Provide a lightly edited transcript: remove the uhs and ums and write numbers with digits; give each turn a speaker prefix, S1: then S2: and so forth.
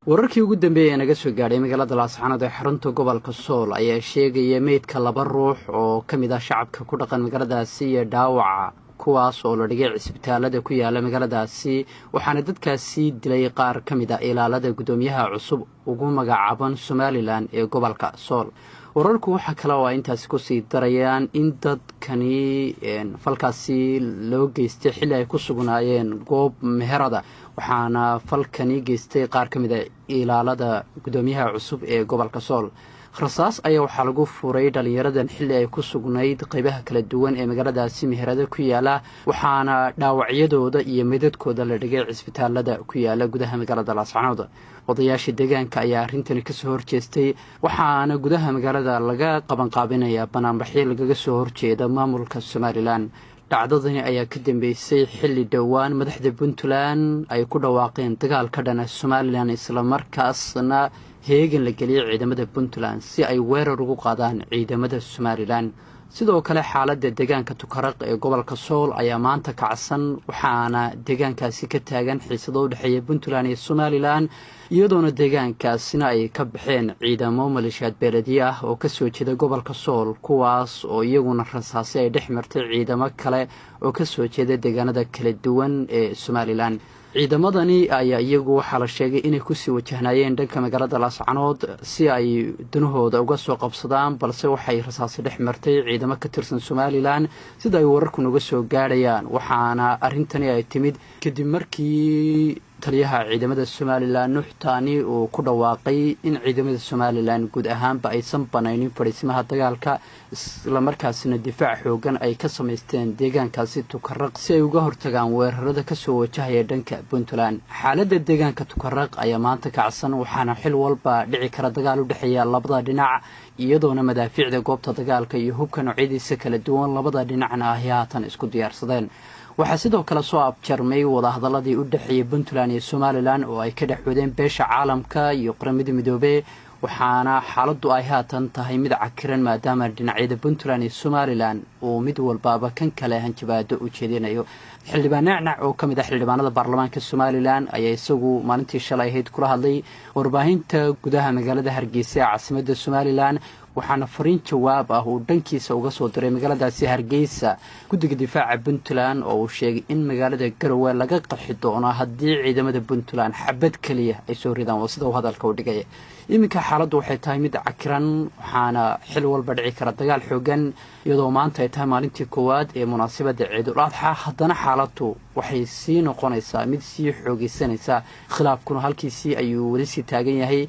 S1: wararkii ugu dambeeyay naga soo gaadhay magaalada Laascaanood ee xarunta gobolka Sool ayaa sheegaya meydka laba ruux oo kamid ah shacabka ku dhaqan magaaladaasi iyo dhaawaca kuwaas oo la dhigay cisbitaalada ku yaala magaaladaasi waxaana dadkaasi dilay qaar kamid ah ilaalada gudoomiyaha cusub ugu magacaaban Somaliland ee gobolka Sool. wararku waxa kale oo intaas ku sii darayaan in dadkani falkaasi loo geystay xilli ay ku sugnaayeen goob meherada waxaana falkani geystay qaar kamid ah ilaalada gudoomiyaha cusub ee gobolka Sool. rasaas ayaa waxaa lagu furay dhalinyaradan xilli ay ku sugnayd qaybaha kala duwan ee magaaladaasi meherada ku yaala waxaana dhaawacyadooda iyo midadkooda la dhigay cisbitaalada ku yaala gudaha magaalada Laascaanood. odayaasha deegaanka ayaa arintani ka soo horjeestay waxaana gudaha magaalada laga qabanqaabinayaa banaanbaxyo lagaga soo horjeeda maamulka Somaliland. dhacdadani ayaa ka dambeysay xilli dhowaan madaxda Puntland ay ku dhawaaqeen dagaal ka dhan ah Somaliland isla markaasna heegan la geliyay ciidamada Puntland si ay weerar ugu qaadaan ciidamada Somaliland. sidoo kale xaaladda deegaanka Tukaraq ee gobolka Sool ayaa maanta kacsan waxaana deegaankaasi ka taagan xiisado u dhaxeeya Puntland iyo Somaliland iyadoona deegaankaasina ay ka baxeen ciidamo maleeshiyaad beeladiye ah oo ka soo jeeda gobolka Sool kuwaas oo iyaguna rasaasi ay dhex martay ciidamo kale oo ka soo jeeda deegaanada kala duwan ee Somaliland. ciidamadani ayaa iyagu waxaa la sheegay inay kusii wajahnaayeen dhanka magaalada Laascaanood si ay danahooda uga soo qabsadaan balse waxay rasaasi dhex martay ciidamo ka tirsan Somaliland sida ay wararku uga soo gaadhayaan waxaana arintani ay timid kadib markii taliyaha ciidamada Somaliland Nuux Taani uu ku dhawaaqay in ciidamada Somaliland guud ahaanba aysan banaynin fariisimaha dagaalka isla markaasina difaac xoogan ay ka sameysteen deegaankaasi Tukaraq si ay uga hortagaan weerarada ka soo wajahaya dhanka Puntland. xaaladda deegaanka Tukaraq ayaa maanta kacsan waxaana xil walba dhici kara dagaal u dhaxeeya labada dhinac iyadoona madaafiicda goobta dagaalka iyo hubka noocyadiisa kala duwan labada dhinacna ay haatan isku diyaarsadeen. waxaa sidoo kale soo abjarmay wadahadaladii u dhaxeeyay Puntland iyo Somaliland oo ay ka dhaxwadeen beesha caalamka iyo qaramada midoobay waxaana xaaladdu ay haatan tahay mid cakiran maadaama dhinacyada Puntland iyo Somaliland oo mid walbaaba kan kale hanjabaado u jeedinayo. xildhibaan nacnac oo kamid ah xildhibaanada baarlamaanka Somaliland ayaa isagu maalintii shalay ahayd kula hadlay warbaahinta gudaha magaalada Hargeysa ee caasimadda Somaliland waxaana fariin jawaab ah uu dhankiisa uga soo diray magaaladaasi Hargeysa guddiga difaaca Puntland oo uu sheegay in magaalada Garowe laga qaxi doono haddii ciidamada Puntland xabad kaliya ay soo ridaan sida uu hadalka u dhigay. iminka xaaladdu waxay tahay mid cakiran waxaana xil walba dhici kara dagaal xoogan iyadoo maanta ay tahay maalintii koowaad ee munaasabadda Ciidul Adha haddana xaaladdu waxay sii noqonaysaa mid sii xoogaysanaysa khilaafkuna halkiisii ayuu weli sii taagan yahay.